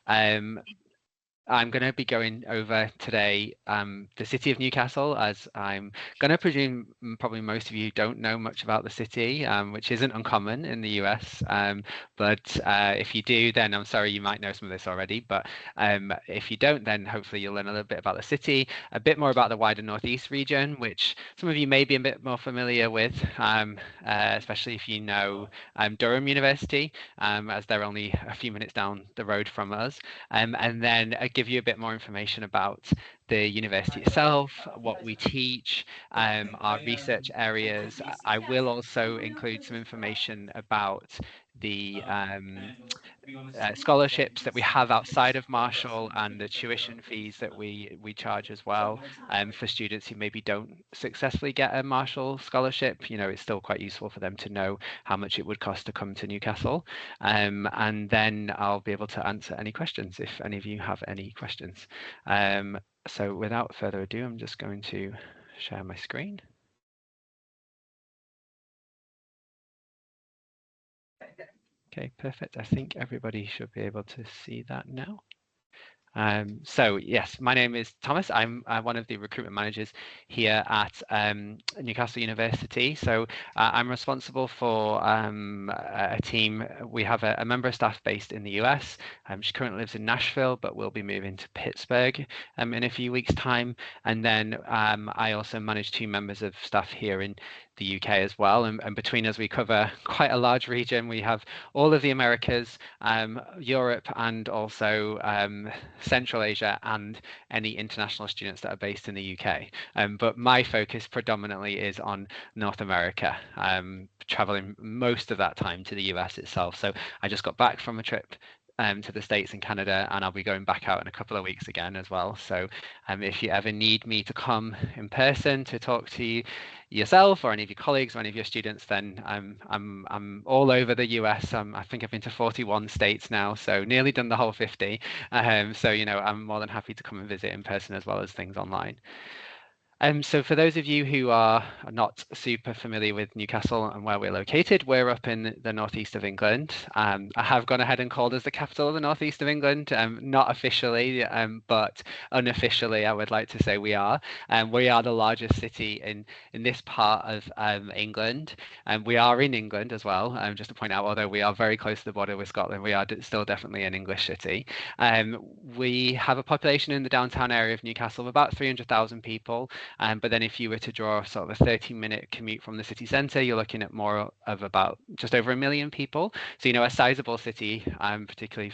Um, I'm going to be going over today the city of Newcastle, as I'm going to presume probably most of you don't know much about the city, which isn't uncommon in the US. But if you do, then I'm sorry, you might know some of this already. But if you don't, then hopefully you'll learn a little bit about the city, a bit more about the wider Northeast region, which some of you may be a bit more familiar with, especially if you know Durham University, as they're only a few minutes down the road from us. And then give you a bit more information about the university itself, what we teach, our research areas. I will also include some information about the scholarships that we have outside of Marshall and the tuition fees that we charge as well, for students who maybe don't successfully get a Marshall scholarship. It's still quite useful for them to know how much it would cost to come to Newcastle. And then I'll be able to answer any questions if any of you have any questions. So without further ado, I'm just going to share my screen. Okay, perfect. I think everybody should be able to see that now. So yes, my name is Thomas. I'm one of the recruitment managers here at Newcastle University. So I'm responsible for a team. We have a member of staff based in the US. She currently lives in Nashville, but will be moving to Pittsburgh in a few weeks' time. And then I also manage two members of staff here in the UK as well. And between us, we cover quite a large region. We have all of the Americas, Europe, and also Central Asia, and any international students that are based in the UK. But my focus predominantly is on North America, traveling most of that time to the US itself. So I just got back from a trip to the States and Canada, and I'll be going back out in a couple of weeks again as well. So if you ever need me to come in person to talk to you yourself or any of your colleagues or any of your students, then I'm all over the US. I think I've been to 41 states now, so nearly done the whole 50. So I'm more than happy to come and visit in person as well as things online. So for those of you who are not super familiar with Newcastle and where we're located, we're up in the northeast of England. I have gone ahead and called us the capital of the northeast of England, not officially, but unofficially, I would like to say we are. We are the largest city in this part of England. We are in England as well, just to point out, although we are very close to the border with Scotland, we are still definitely an English city. We have a population in the downtown area of Newcastle of about 300,000 people. But then if you were to draw sort of a 30-minute commute from the city centre, you're looking at more of about just over 1 million people. So, a sizable city, particularly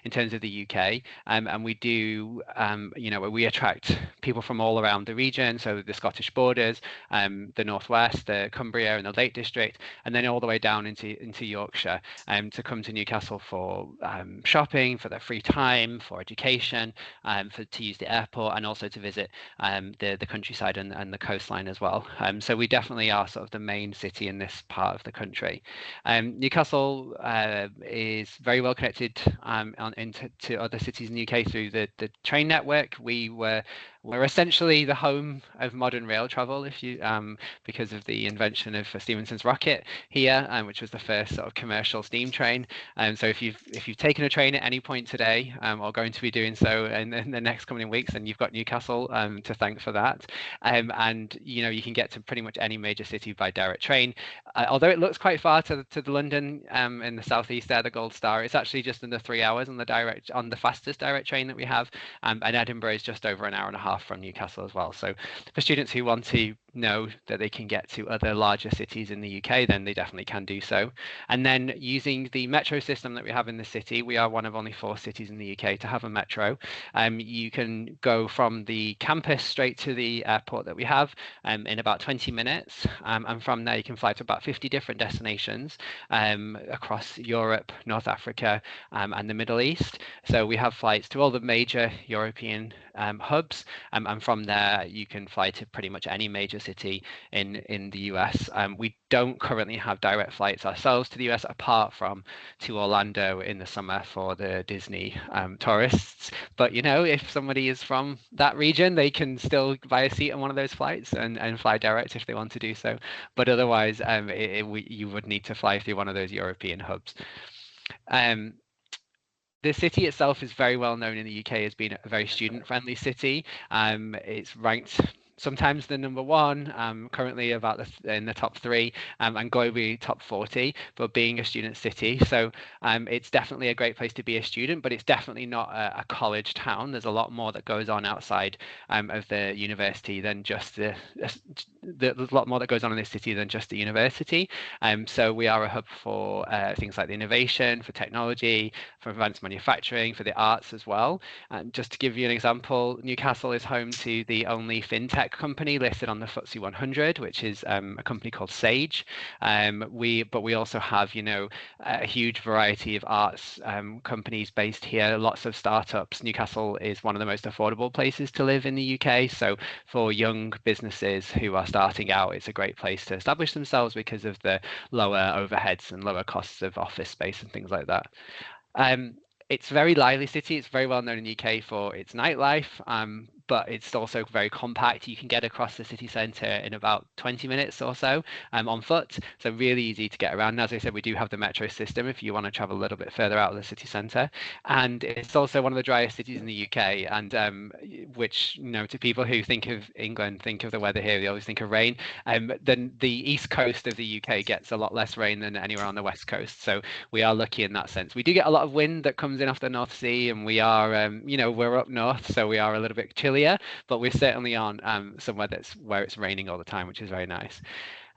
in terms of the UK. And we do, we attract people from all around the region. So the Scottish borders, the Northwest, the Cumbria and the Lake District, and then all the way down into Yorkshire, to come to Newcastle for shopping, for their free time, for education, to use the airport, and also to visit the countryside and the coastline as well. So we definitely are sort of the main city in this part of the country. Newcastle is very well connected to other cities in the UK through the train network. We're essentially the home of modern rail travel, because of the invention of Stephenson's rocket here, which was the first sort of commercial steam train. So if you've taken a train at any point today, or going to be doing so in the next coming weeks, then you've got Newcastle to thank for that. And you can get to pretty much any major city by direct train. Although it looks quite far to the London in the southeast there, the Gold Star, it's actually just under 3 hours on the fastest direct train that we have. And Edinburgh is just over an hour and a half from Newcastle as well. So for students who want to know that they can get to other larger cities in the UK, then they definitely can do so. And then using the metro system that we have in the city, we are one of only 4 cities in the UK to have a metro. You can go from the campus straight to the airport that we have in about 20 minutes. And from there, you can fly to about 50 different destinations across Europe, North Africa, and the Middle East. So we have flights to all the major European hubs. And from there, you can fly to pretty much any major city in the US. We don't currently have direct flights ourselves to the US, apart from to Orlando in the summer for the Disney tourists. But if somebody is from that region, they can still buy a seat on one of those flights and fly direct if they want to do so. But otherwise, you would need to fly through one of those European hubs. The city itself is very well known in the UK as being a very student-friendly city. It's ranked sometimes the number one, currently about in the top three, and globally top 40 for being a student city. So it's definitely a great place to be a student, but it's definitely not a college town. There's a lot more that goes on outside of the university than just there's a lot more that goes on in this city than just the university. So we are a hub for things like the innovation, for technology, for advanced manufacturing, for the arts as well. And just to give you an example, Newcastle is home to the only fintech company listed on the FTSE 100, which is a company called Sage. But we also have, a huge variety of arts companies based here, lots of startups. Newcastle is one of the most affordable places to live in the UK. So for young businesses who are starting out, it's a great place to establish themselves because of the lower overheads and lower costs of office space and things like that. Um, it's a very lively city. It's very well known in the UK for its nightlife, but it's also very compact. You can get across the city centre in about 20 minutes or so on foot. So really easy to get around. And as I said, we do have the metro system if you want to travel a little bit further out of the city centre. And it's also one of the driest cities in the UK. And which, to people who think of England, think of the weather here, they always think of rain. Then the east coast of the UK gets a lot less rain than anywhere on the west coast. So we are lucky in that sense. We do get a lot of wind that comes in off the North Sea, and we are, we're up north, so we are a little bit chillier, but we're certainly on somewhere where it's raining all the time, which is very nice.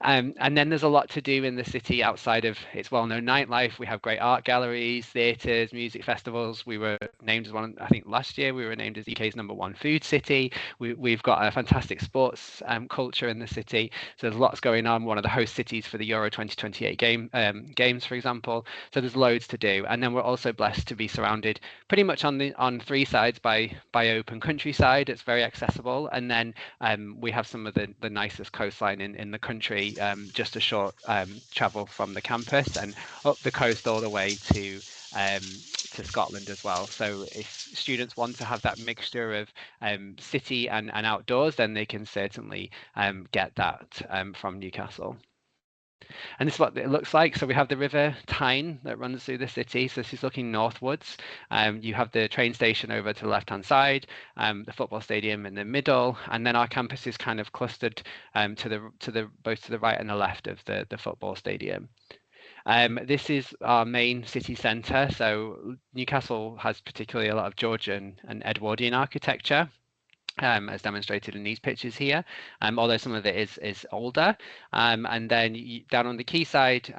And then there's a lot to do in the city outside of its well-known nightlife. We have great art galleries, theatres, music festivals. We were named as one, I think last year, we were named as the UK's #1 food city. We've got a fantastic sports culture in the city. So there's lots going on. One of the host cities for the Euro 2028 games, for example. So there's loads to do. And then we're also blessed to be surrounded pretty much on three sides by open countryside. It's very accessible. And then we have some of the nicest coastline in the country, just a short travel from the campus and up the coast all the way to Scotland as well. So if students want to have that mixture of city and outdoors, then they can certainly get that from Newcastle. And this is what it looks like. So we have the River Tyne that runs through the city. So this is looking northwards. You have the train station over to the left-hand side, the football stadium in the middle, and then our campus is kind of clustered to the both to the right and the left of the football stadium. This is our main city centre. So Newcastle has particularly a lot of Georgian and Edwardian architecture. As demonstrated in these pictures here, although some of it is older. And then down on the quayside,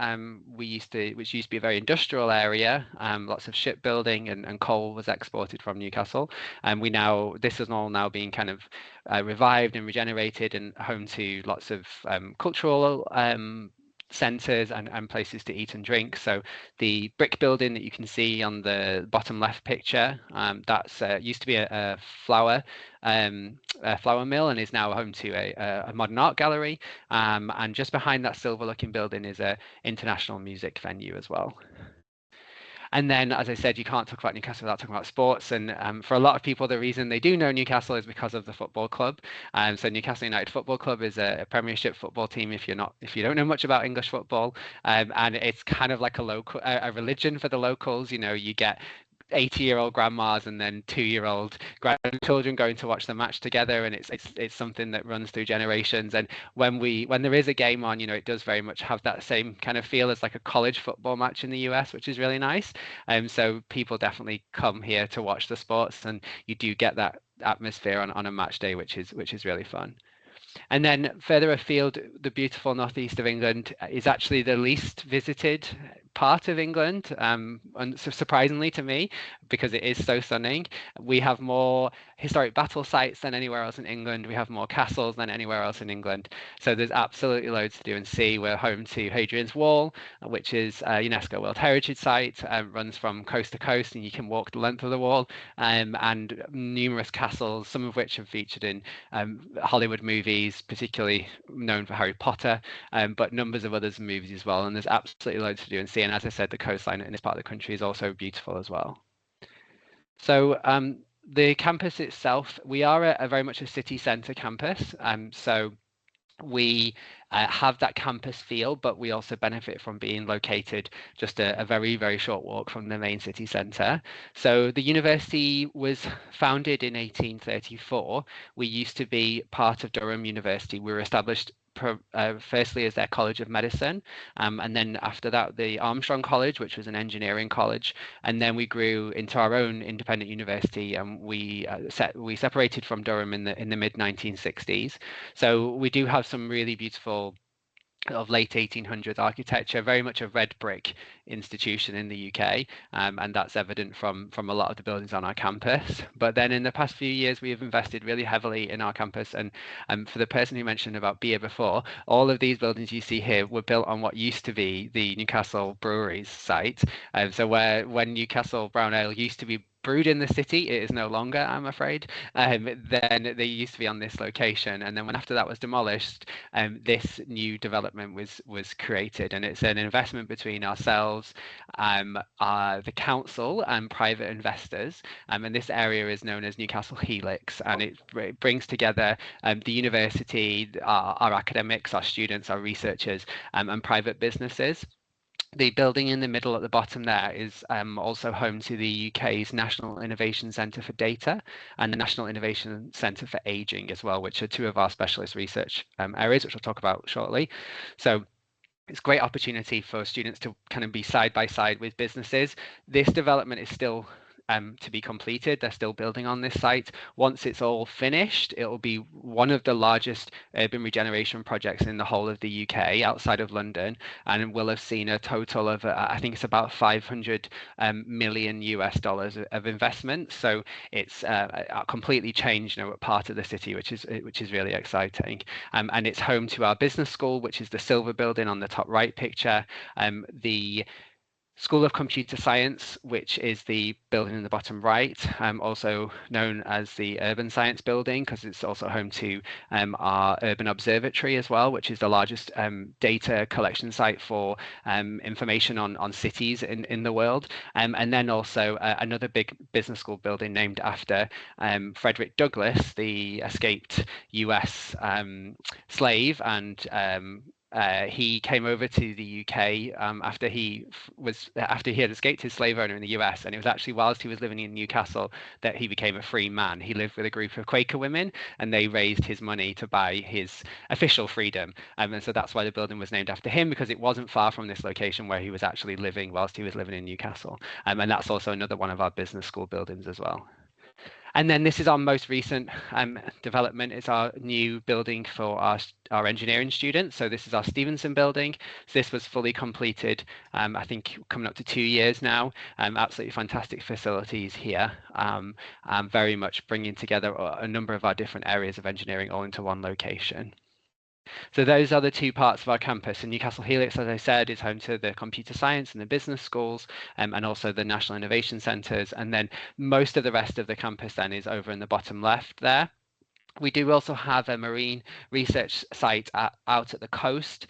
which used to be a very industrial area, lots of shipbuilding and coal was exported from Newcastle. And this is all now being kind of revived and regenerated and home to lots of cultural centres and places to eat and drink. So the brick building that you can see on the bottom left picture, that's used to be a flour mill and is now home to a modern art gallery. And just behind that silver looking building is a international music venue as well. And then, as I said, you can't talk about Newcastle without talking about sports. And for a lot of people, the reason they do know Newcastle is because of the football club. So Newcastle United Football Club is a Premiership football team. If you don't know much about English football, and it's kind of like a religion for the locals. You get 80-year-old grandmas and then 2-year-old grandchildren going to watch the match together, and it's something that runs through generations. And when there is a game on, it does very much have that same kind of feel as like a college football match in the US, which is really nice. So people definitely come here to watch the sports, and you do get that atmosphere on a match day, which is really fun. And then further afield, the beautiful northeast of England is actually the least visited part of England, and surprisingly to me, because it is so stunning. We have more historic battle sites than anywhere else in England. We have more castles than anywhere else in England. So there's absolutely loads to do and see. We're home to Hadrian's Wall, which is a UNESCO World Heritage Site, runs from coast to coast, and you can walk the length of the wall, and numerous castles, some of which have featured in Hollywood movies, particularly known for Harry Potter, but numbers of others movies as well. And there's absolutely loads to do and see. And as I said, the coastline in this part of the country is also beautiful as well. So the campus itself, we are very much a city centre campus. So We have that campus feel, but we also benefit from being located just a very, very short walk from the main city centre. So the university was founded in 1834. We used to be part of Durham University. We were established firstly as their College of Medicine, and then after that the Armstrong College, which was an engineering college, and then we grew into our own independent university, and we separated from Durham in the mid 1960s. So we do have some really beautiful of late 1800s architecture, very much a red brick institution in the UK, and that's evident from a lot of the buildings on our campus. But then in the past few years, we have invested really heavily in our campus, and for the person who mentioned about beer before, all of these buildings you see here were built on what used to be the Newcastle Brewery's site. So when Newcastle Brown Ale used to be brewed in the city, it is no longer, I'm afraid. Then they used to be on this location, and then when after that was demolished, this new development was created, and it's an investment between ourselves, the council, and private investors. And this area is known as Newcastle Helix, and it brings together the university, our academics, our students, our researchers, and private businesses. The building in the middle at the bottom there is also home to the UK's National Innovation Centre for Data and the National Innovation Centre for Aging as well, which are two of our specialist research areas, which I'll talk about shortly. So it's a great opportunity for students to kind of be side by side with businesses. This development is still to be completed. They're still building on this site. Once it's all finished, it will be one of the largest urban regeneration projects in the whole of the UK outside of London, and will have seen a total of, I think it's about 500 million US dollars of investment. So it's completely changed, part of the city, which is really exciting. And it's home to our business school, which is the silver building on the top right picture. The School of Computer Science, which is the building in the bottom right, also known as the Urban Science Building, because it's also home to our Urban Observatory as well, which is the largest data collection site for information on cities in the world. And then also another big business school building named after Frederick Douglass, the escaped US slave, and he came over to the UK after he had escaped his slave owner in the US, and it was actually whilst he was living in Newcastle that he became a free man. He lived with a group of Quaker women, and they raised his money to buy his official freedom. And so that's why the building was named after him, because it wasn't far from this location where he was actually living whilst he was living in Newcastle. And that's also another one of our business school buildings as well. And then this is our most recent development. It's our new building for our engineering students. So this is our Stevenson building. So this was fully completed, I think, coming up to 2 years now. Absolutely fantastic facilities here. Very much bringing together a number of our different areas of engineering all into one location. So those are the two parts of our campus. And Newcastle Helix, as I said, is home to the computer science and the business schools, and also the national innovation centres. And then most of the rest of the campus then is over in the bottom left there. We do also have a marine research site out at the coast.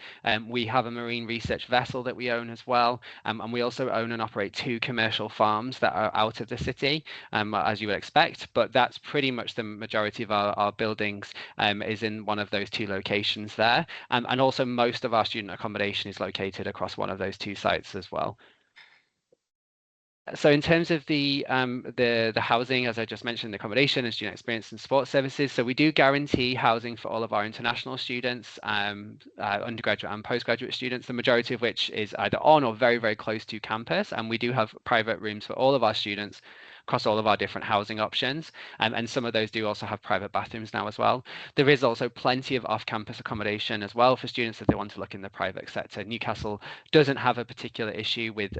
We have a marine research vessel that we own as well. And we also own and operate 2 commercial farms that are out of the city, as you would expect. But that's pretty much the majority of our buildings is in one of those 2 locations there. And also most of our student accommodation is located across one of those 2 sites as well. So in terms of the housing, as I just mentioned, the accommodation and student experience and support services, so we do guarantee housing for all of our international students, undergraduate and postgraduate students, the majority of which is either on or very, very close to campus. And we do have private rooms for all of our students across all of our different housing options. And some of those do also have private bathrooms now as well. There is also plenty of off-campus accommodation as well for students if they want to look in the private sector. Newcastle doesn't have a particular issue with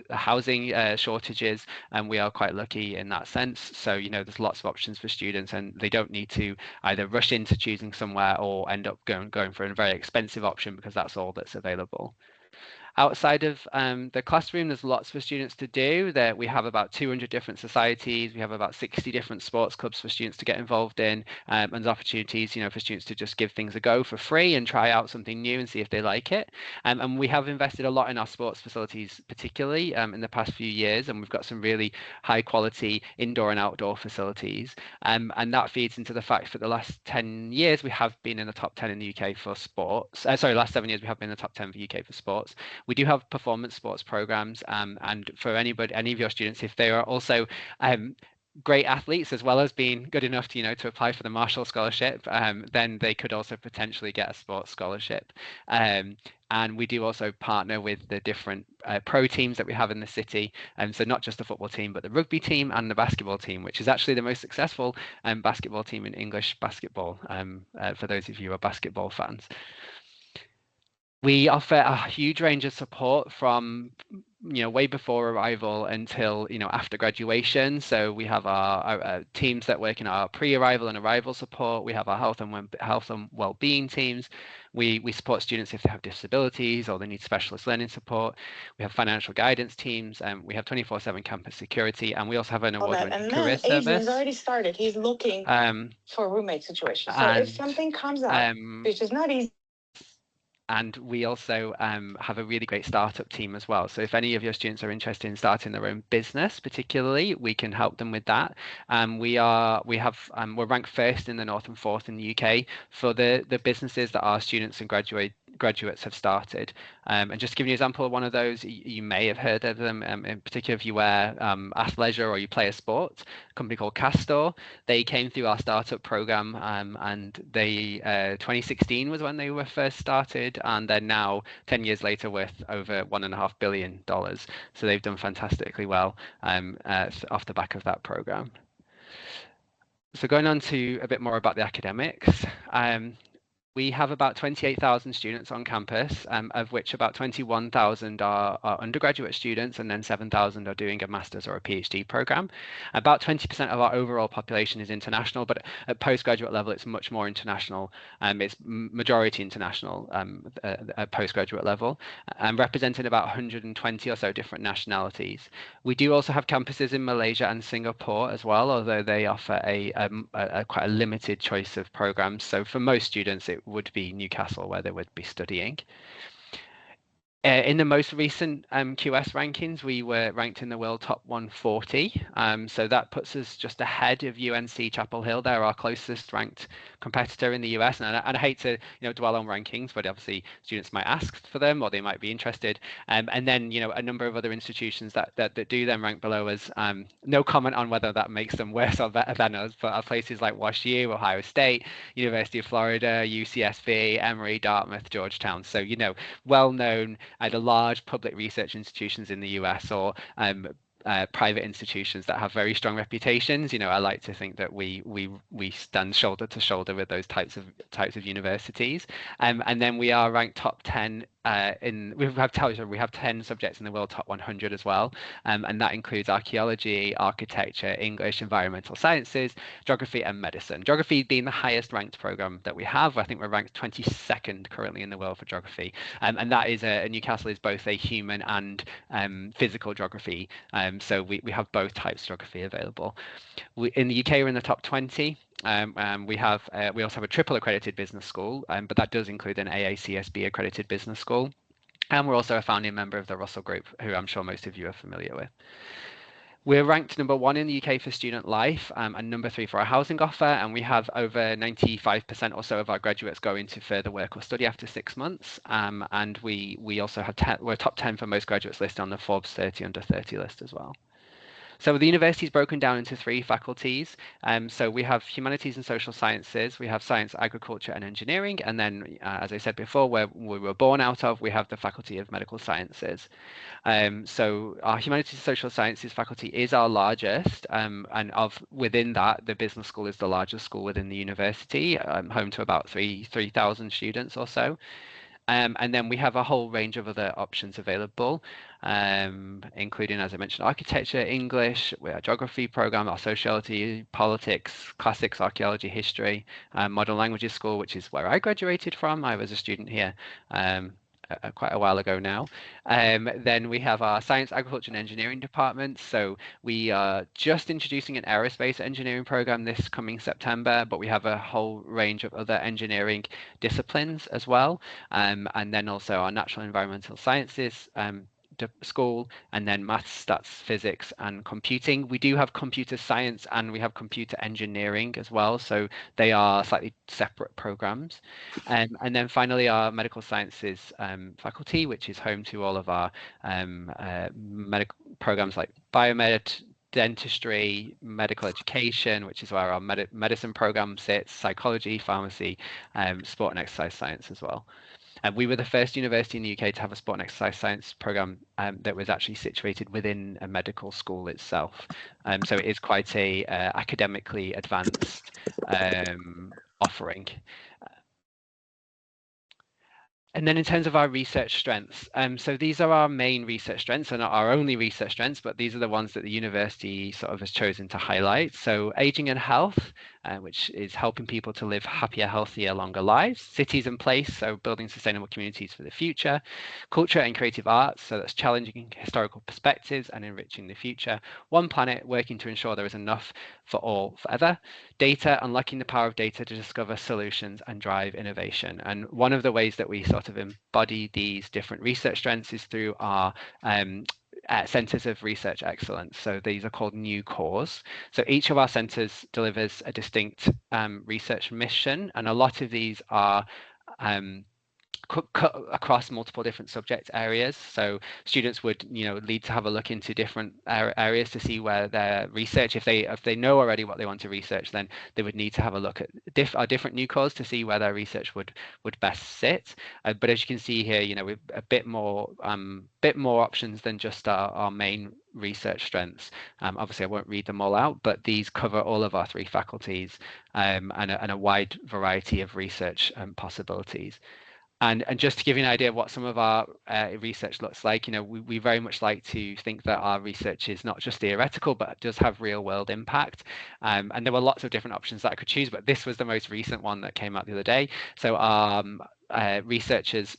housing shortages, and we are quite lucky in that sense. So, there's lots of options for students, and they don't need to either rush into choosing somewhere or end up going for a very expensive option, because that's all that's available. Outside of the classroom, there's lots for students to do. There we have about 200 different societies. We have about 60 different sports clubs for students to get involved in, and there's opportunities, for students to just give things a go for free and try out something new and see if they like it. And we have invested a lot in our sports facilities, particularly in the past few years, and we've got some really high quality indoor and outdoor facilities. And that feeds into the fact that the last 10 years we have been in the top 10 in the UK for sports. Sorry, last 7 years we have been in the top 10 for UK for sports. We do have performance sports programs, and for any of your students, if they are also great athletes as well as being good enough to to apply for the Marshall Scholarship, then they could also potentially get a sports scholarship. And we do also partner with the different pro teams that we have in the city. And so not just the football team, but the rugby team and the basketball team, which is actually the most successful basketball team in English basketball, for those of you who are basketball fans. We offer a huge range of support from way before arrival until after graduation. So we have our teams that work in our pre-arrival and arrival support. We have our health and well-being teams. We support students if they have disabilities or they need specialist learning support. We have financial guidance teams, and we have 24/7 campus security, and we also have an award-winning career service. Adrian's already started. He's looking for a roommate situation. So if something comes up, which is not easy. And we also have a really great startup team as well. So if any of your students are interested in starting their own business, particularly, we can help them with that. We're ranked first in the North and fourth in the UK for the businesses that our students and graduates have started. And just to give you an example of one of those, you may have heard of them, in particular if you wear athleisure or you play a sport, a company called Castor. They came through our startup program, and they 2016 was when they were first started, and they're now 10 years later worth over $1.5 billion. So they've done fantastically well off the back of that program. So going on to a bit more about the academics. We have about 28,000 students on campus, of which about 21,000 are undergraduate students, and then 7,000 are doing a master's or a PhD program. About 20% of our overall population is international, but at postgraduate level, it's much more international. It's majority international at postgraduate level, representing about 120 or so different nationalities. We do also have campuses in Malaysia and Singapore as well, although they offer a quite a limited choice of programs. So for most students, it would be Newcastle where they would be studying. In the most recent QS rankings, we were ranked in the world top 140. So that puts us just ahead of UNC Chapel Hill. They're our closest ranked competitor in the US. And I hate to dwell on rankings, but obviously students might ask for them or they might be interested. And then a number of other institutions that do then rank below us. No comment on whether that makes them worse or better than us, but are places like WashU, Ohio State, University of Florida, UCSB, Emory, Dartmouth, Georgetown. So well-known either large public research institutions in the US or private institutions that have very strong reputations. I like to think that we stand shoulder to shoulder with those types of universities. And then we are ranked top 10 we have 10 subjects in the world top 100 as well, and that includes archaeology, architecture, English, environmental sciences, geography, and medicine. Geography being the highest ranked program that we have. I think we're ranked 22nd currently in the world for geography, and that is Newcastle is both a human and physical geography. So we have both types of geography available. In the UK, we're in the top 20. We also have a triple accredited business school, but that does include an AACSB accredited business school. And we're also a founding member of the Russell Group, who I'm sure most of you are familiar with. We're ranked number 1 in the UK for student life, and number 3 for our housing offer, and we have over 95% or so of our graduates go into further work or study after 6 months. And we also have we're top 10 for most graduates listed on the Forbes 30 under 30 list as well. So the university is broken down into 3 faculties. So we have humanities and social sciences, we have science, agriculture, and engineering, and then, as I said before, where we were born out of, we have the faculty of medical sciences. So our humanities and social sciences faculty is our largest, and within that, the business school is the largest school within the university, home to about 3,000 students or so. And then we have a whole range of other options available, including, as I mentioned, architecture, English, our geography program, our sociology, politics, classics, archaeology, history, modern languages school, which is where I graduated from. I was a student here. quite a while ago now. Then we have our science, agriculture, and engineering department. So we are just introducing an aerospace engineering program this coming September, but we have a whole range of other engineering disciplines as well. And then also our natural environmental sciences school, and then maths, stats, physics, and computing. We do have computer science and we have computer engineering as well, so they are slightly separate programs. And then finally, our medical sciences faculty, which is home to all of our medical programs like biomed, dentistry, medical education, which is where our medicine program sits, psychology, pharmacy, sport and exercise science as well. We were the first university in the UK to have a sport and exercise science program that was actually situated within a medical school itself. So it is quite a academically advanced offering. And then in terms of our research strengths, so these are our main research strengths, and not our only research strengths, but these are the ones that the university sort of has chosen to highlight. So aging and health, which is helping people to live happier, healthier, longer lives. Cities and place, so building sustainable communities for the future. Culture and creative arts, so that's challenging historical perspectives and enriching the future. One planet, working to ensure there is enough for all forever. Data, unlocking the power of data to discover solutions and drive innovation. And one of the ways that we sort of embody these different research strengths is through our centers of research excellence. So these are called new cores. So each of our centers delivers a distinct research mission, and a lot of these are cut across multiple different subject areas. So students would, need to have a look into different areas to see where their research, if they know already what they want to research, then they would need to have a look at our different new cores to see where their research would best sit. But as you can see here, we've a bit more options than just our main research strengths. Obviously, I won't read them all out, but these cover all of our three faculties and a wide variety of research possibilities. And just to give you an idea of what some of our research looks like, we very much like to think that our research is not just theoretical, but does have real world impact. And there were lots of different options that I could choose, but this was the most recent one that came out the other day. So researchers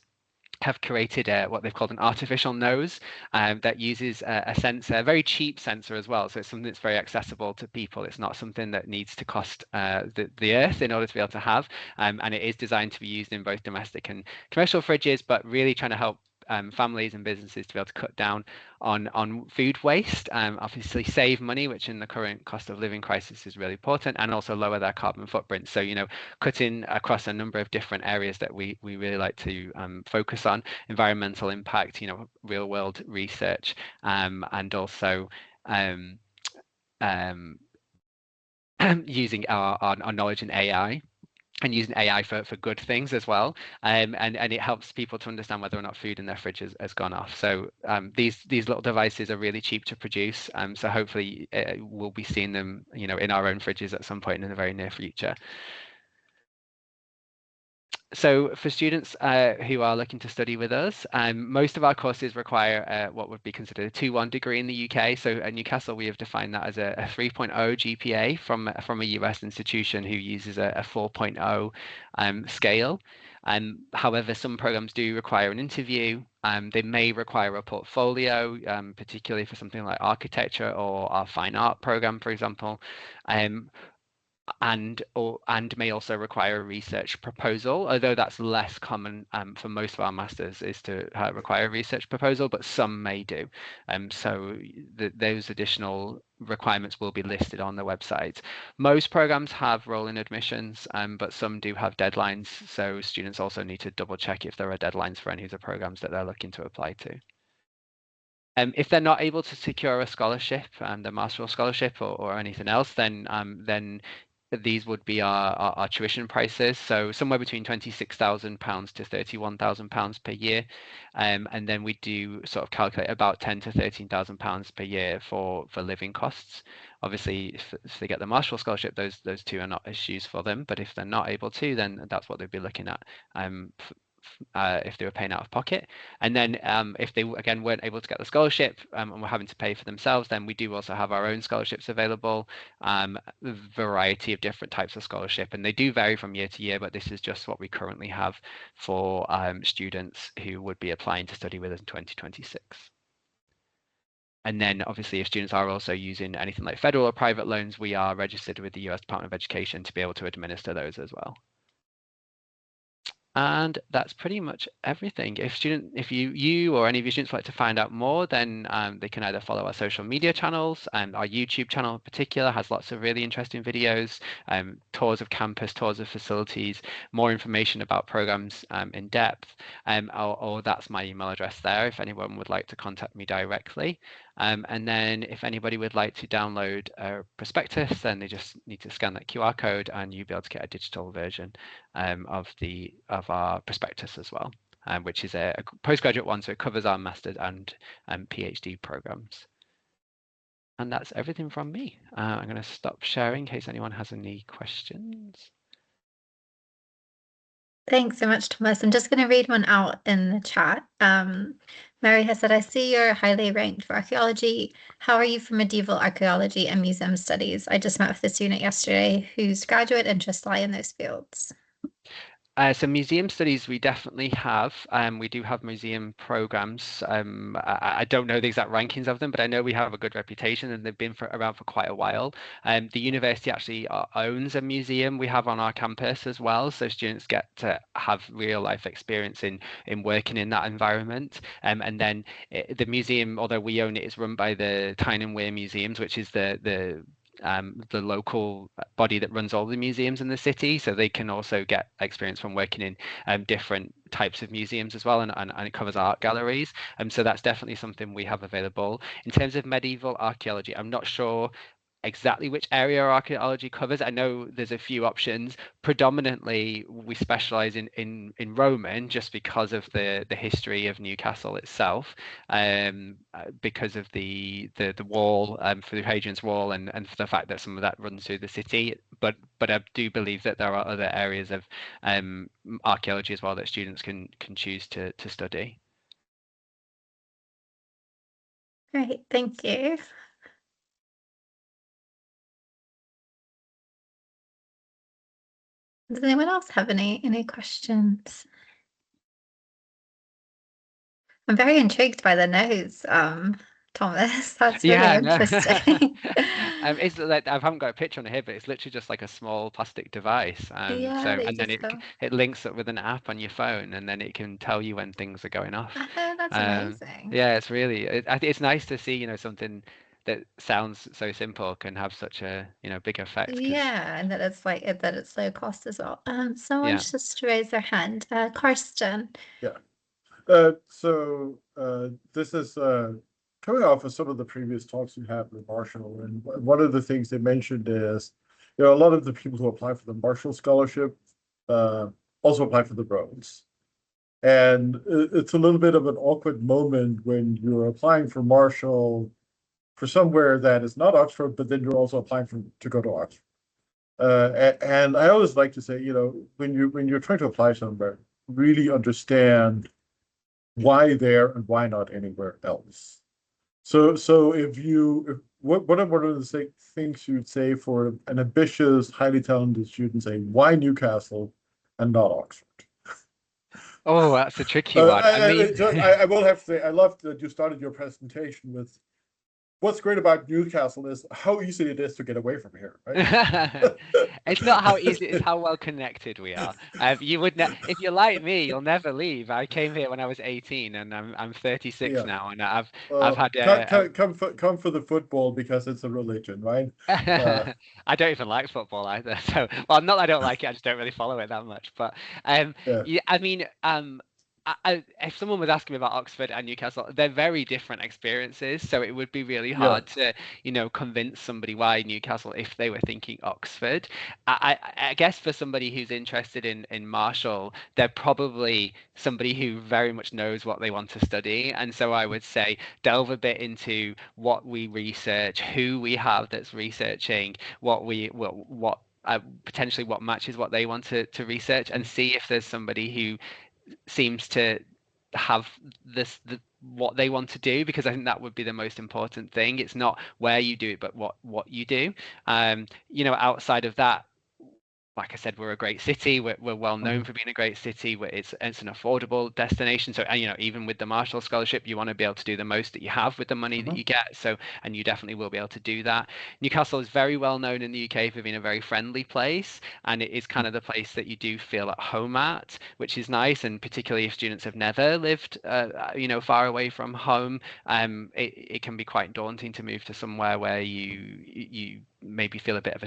have created what they've called an artificial nose that uses a sensor, a very cheap sensor as well. So it's something that's very accessible to people. It's not something that needs to cost the earth in order to be able to have. And it is designed to be used in both domestic and commercial fridges, but really trying to help families and businesses to be able to cut down on food waste, obviously save money, which in the current cost of living crisis is really important, and also lower their carbon footprint. So, cutting across a number of different areas that we really like to focus on: environmental impact, real world research, and also using our knowledge in AI. And using AI for good things as well, and it helps people to understand whether or not food in their fridge has gone off. So these little devices are really cheap to produce, so hopefully we'll be seeing them, in our own fridges at some point in the very near future. So for students who are looking to study with us, most of our courses require what would be considered a 2:1 degree in the UK. So at Newcastle, we have defined that as a 3.0 GPA from a US institution who uses a 4.0 scale. However, some programs do require an interview. They may require a portfolio, particularly for something like architecture or our fine art program, for example. And may also require a research proposal, although that's less common for most of our masters is to require a research proposal, but some may do. So those additional requirements will be listed on the website. Most programs have rolling admissions, but some do have deadlines. So students also need to double check if there are deadlines for any of the programs that they're looking to apply to. If they're not able to secure a scholarship, the master's scholarship or anything else, then these would be our tuition prices. So somewhere between £26,000 to £31,000 per year. And then we do sort of calculate about £10,000 to £13,000 per year for living costs. Obviously, if they get the Marshall Scholarship, those two are not issues for them. But if they're not able to, then that's what they'd be looking at if they were paying out of pocket. And then if they again weren't able to get the scholarship and were having to pay for themselves, then we do also have our own scholarships available, a variety of different types of scholarship, and they do vary from year to year, but this is just what we currently have for students who would be applying to study with us in 2026. And then obviously if students are also using anything like federal or private loans, we are registered with the US Department of Education to be able to administer those as well. And that's pretty much everything. If you or any of your students would like to find out more, then they can either follow our social media channels, and our YouTube channel in particular has lots of really interesting videos, tours of campus, tours of facilities, more information about programs in depth, or that's my email address there if anyone would like to contact me directly. And then if anybody would like to download a prospectus, then they just need to scan that QR code and you'll be able to get a digital version of our prospectus as well, which is a postgraduate one, so it covers our master's and PhD programs. And that's everything from me. I'm going to stop sharing in case anyone has any questions. Thanks so much, Thomas. I'm just going to read one out in the chat. Mary has said, I see you're highly ranked for archaeology. How are you for medieval archaeology and museum studies? I just met with a student yesterday whose graduate interests lie in those fields. So museum studies, we definitely have. We do have museum programs. I don't know the exact rankings of them, but I know we have a good reputation and they've been around for quite a while. The university actually owns a museum we have on our campus as well, so students get to have real life experience in working in that environment. And then the museum, although we own it, is run by the Tyne and Wear Museums, which is the local body that runs all the museums in the city, so they can also get experience from working in different types of museums as well, and it covers art galleries, so that's definitely something we have available. In terms of medieval archaeology, I'm not sure exactly which area archaeology covers. I know there's a few options. Predominantly, we specialize in Roman just because of the history of Newcastle itself, because of the wall, for the Hadrian's Wall, and for the fact that some of that runs through the city. But I do believe that there are other areas of archaeology as well that students can choose to study. Great, thank you. Does anyone else have any questions? I'm very intrigued by the nose, Thomas. That's really interesting. It's like I haven't got a picture on it here, but it's literally just like a small plastic device. And then it links up with an app on your phone, and then it can tell you when things are going off. That's amazing. Yeah, it's really it's nice to see something that sounds so simple can have such a big effect. Yeah, and that it's that it's low cost as well. Someone just raised their hand. Karsten. Yeah. So this is coming off of some of the previous talks we had with Marshall, and one of the things they mentioned is, a lot of the people who apply for the Marshall Scholarship also apply for the Rhodes. And it's a little bit of an awkward moment when you're applying for Marshall for somewhere that is not Oxford, but then you're also applying to go to Oxford. And I always like to say, when you're trying to apply somewhere, really understand why there and why not anywhere else. So what are one of the things you'd say for an ambitious, highly talented student, say why Newcastle and not Oxford? Oh, that's a tricky one. I will have to say, I loved that you started your presentation with, what's great about Newcastle is how easy it is to get away from here, right? It's not how easy, it's how well connected we are. You would if you're like me, you'll never leave. I came here when I was 18 and I'm 36 now, and I've had come for the football because it's a religion, right? I don't even like football either. So, well, not that I don't like it, I just don't really follow it that much. But if someone was asking me about Oxford and Newcastle, they're very different experiences. So it would be really hard to, convince somebody why Newcastle if they were thinking Oxford. I guess for somebody who's interested in Marshall, they're probably somebody who very much knows what they want to study. And so I would say delve a bit into what we research, who we have that's researching, potentially what matches what they want to research, and see if there's somebody who seems to have what they want to do, because I think that would be the most important thing. It's not where you do it, but what you do. Outside of that, like I said, we're a great city. We're well known for being a great city. It's an affordable destination. So, even with the Marshall Scholarship, you want to be able to do the most that you have with the money that you get. So, and you definitely will be able to do that. Newcastle is very well known in the UK for being a very friendly place, and it is kind of the place that you do feel at home at, which is nice. And particularly if students have never lived, far away from home, it can be quite daunting to move to somewhere where you maybe feel a bit of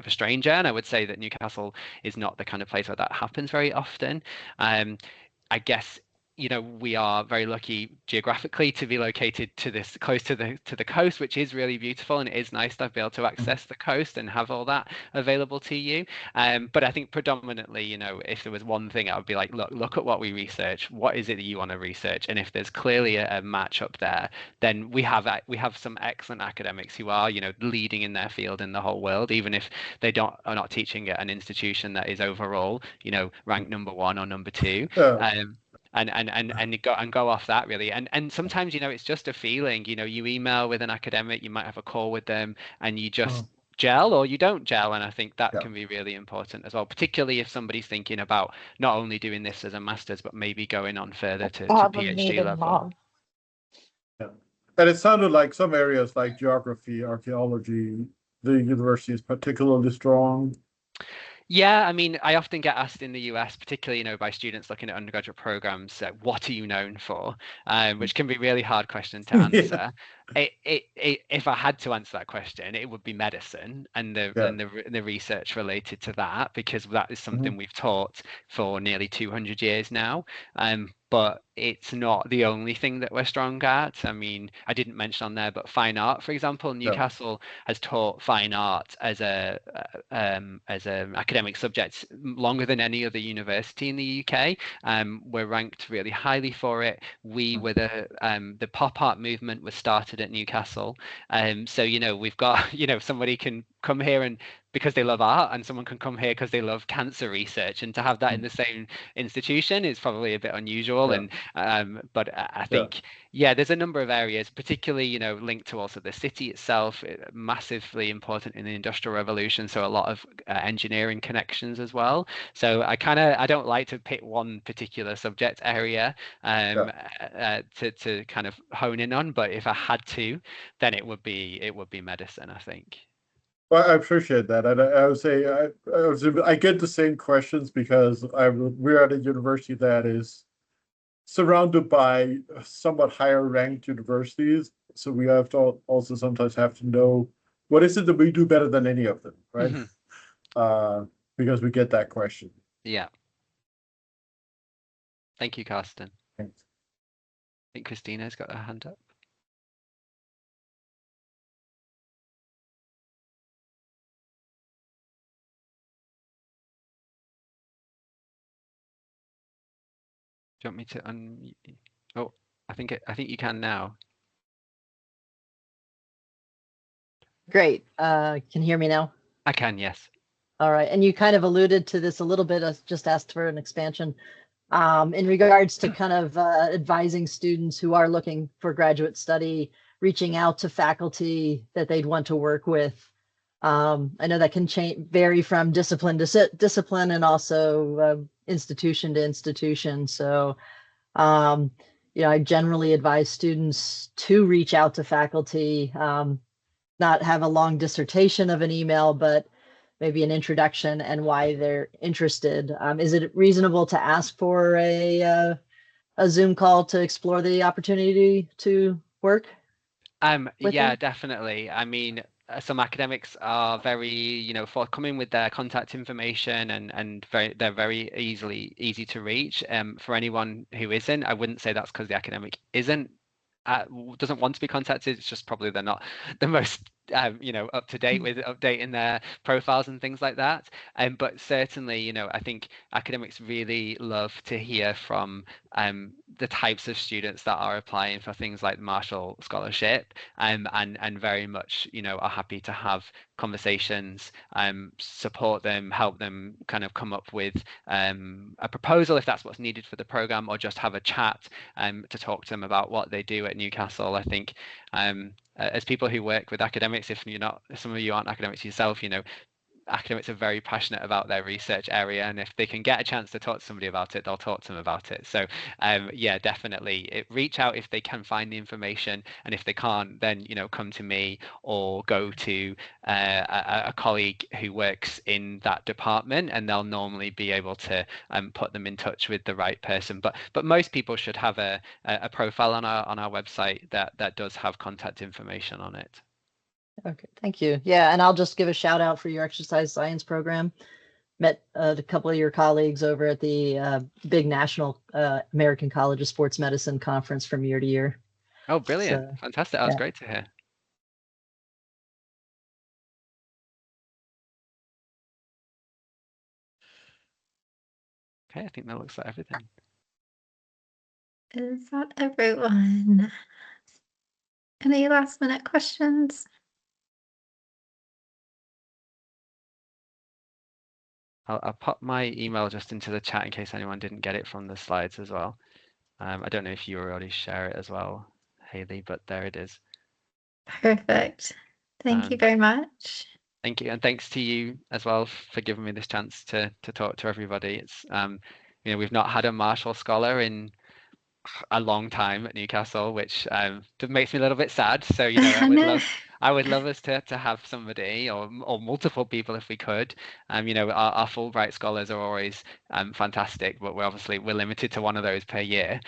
a stranger. And I would say that Newcastle is not the kind of place where that happens very often. I guess we are very lucky geographically to be located close to the coast, which is really beautiful, and it is nice to be able to access the coast and have all that available to you. But I think predominantly, if there was one thing, I would be like, look at what we research. What is it that you want to research? And if there's clearly a match up there, then we have some excellent academics who are leading in their field in the whole world, even if they are not teaching at an institution that is overall ranked number 1 or number 2. And go off that really. And sometimes it's just a feeling. You email with an academic, you might have a call with them, and you just gel or you don't gel. And I think that can be really important as well, particularly if somebody's thinking about not only doing this as a master's, but maybe going on further to PhD level. Yeah. And it sounded like some areas like geography, archaeology, the university is particularly strong. Yeah, I mean, I often get asked in the US, particularly, by students looking at undergraduate programs, what are you known for? Which can be a really hard question to answer. If I had to answer that question, it would be medicine and the research related to that, because that is something we've taught for nearly 200 years now. But it's not the only thing that we're strong at. I mean, I didn't mention on there, but fine art, for example, Newcastle has taught fine art as an academic subject longer than any other university in the UK. We're ranked really highly for it. We were the pop art movement was started at Newcastle. So we've got somebody can come here and because they love art, and someone can come here because they love cancer research, and to have that in the same institution is probably a bit unusual. And but I think there's a number of areas, particularly linked to also the city itself, massively important in the Industrial Revolution, so a lot of engineering connections as well. So I don't like to pick one particular subject area to kind of hone in on, but if I had to, then it would be medicine, I think. Well, I appreciate that. And I would say I get the same questions because we're at a university that is surrounded by somewhat higher ranked universities. So we have to also sometimes have to know what is it that we do better than any of them, right? Because we get that question. Yeah. Thank you, Karsten. Thanks. I think Christina's got her hand up. Do you want me to unmute? Oh, I think you can now. Great. Can you hear me now? I can, yes. All right. And you kind of alluded to this a little bit. I just asked for an expansion in regards to kind of advising students who are looking for graduate study, reaching out to faculty that they'd want to work with. I know that can vary from discipline to discipline and also institution to institution. So, I generally advise students to reach out to faculty, not have a long dissertation of an email, but maybe an introduction and why they're interested. Is it reasonable to ask for a Zoom call to explore the opportunity to work? Yeah, definitely. I mean, some academics are very, forthcoming with their contact information, and they're very easy to reach. For anyone who isn't, I wouldn't say that's because the academic doesn't want to be contacted. It's just probably they're not the most up to date with updating their profiles and things like that. But certainly, I think academics really love to hear from the types of students that are applying for things like the Marshall Scholarship, and very much, are happy to have conversations, support them, help them kind of come up with a proposal if that's what's needed for the program, or just have a chat to talk to them about what they do at Newcastle. I think as people who work with academics, if some of you aren't academics yourself, academics are very passionate about their research area, and if they can get a chance to talk to somebody about it, they'll talk to them about it. So yeah, definitely reach out if they can find the information, and if they can't, then come to me or go to a colleague who works in that department, and they'll normally be able to put them in touch with the right person. But most people should have a profile on our website that does have contact information on it. Okay, thank you. Yeah, and I'll just give a shout out for your exercise science program. Met a couple of your colleagues over at the big national American College of Sports Medicine conference from year to year. Oh, brilliant. So, fantastic. That was great to hear. Okay, I think that looks like everything. Is that everyone? Any last minute questions? I'll pop my email just into the chat in case anyone didn't get it from the slides as well. I don't know if you already share it as well, Hayley, but there it is. Perfect. Thank you very much. Thank you, and thanks to you as well for giving me this chance to talk to everybody. It's we've not had a Marshall Scholar in a long time at Newcastle, which makes me a little bit sad. So I would love us to have somebody or multiple people if we could. Our Fulbright scholars are always fantastic, but we're limited to one of those per year.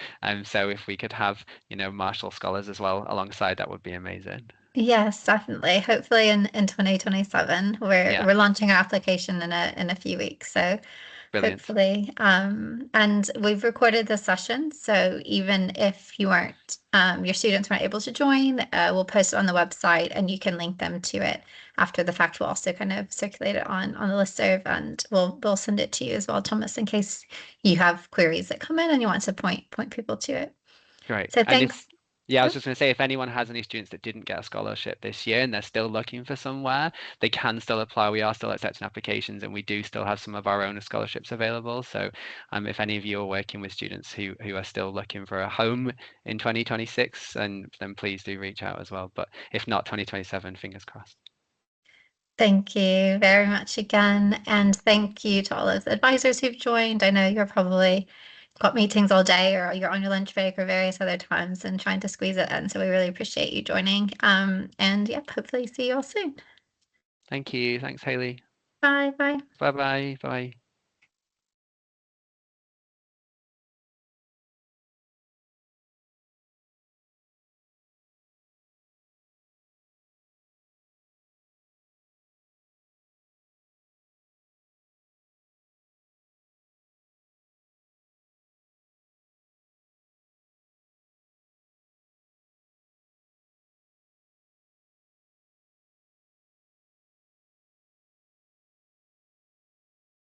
So if we could have Marshall scholars as well alongside, that would be amazing. Yes, definitely. Hopefully in 2027, we're launching our application in a few weeks. So brilliant. Hopefully. And we've recorded the session. So even if you weren't, your students weren't able to join, we'll post it on the website and you can link them to it after the fact. We'll also kind of circulate it on the listserv, and we'll send it to you as well, Thomas, in case you have queries that come in and you want to point people to it. Great. So thanks. I was just going to say, if anyone has any students that didn't get a scholarship this year and they're still looking for somewhere, they can still apply. We are still accepting applications, and we do still have some of our own scholarships available. So if any of you are working with students who are still looking for a home in 2026, then please do reach out as well. But if not, 2027, fingers crossed. Thank you very much again. And thank you to all of the advisors who've joined. I know you're probably got meetings all day, or you're on your lunch break or various other times and trying to squeeze it in. So we really appreciate you joining. And yeah, hopefully see you all soon. Thank you. Thanks, Hayley. Bye. Bye.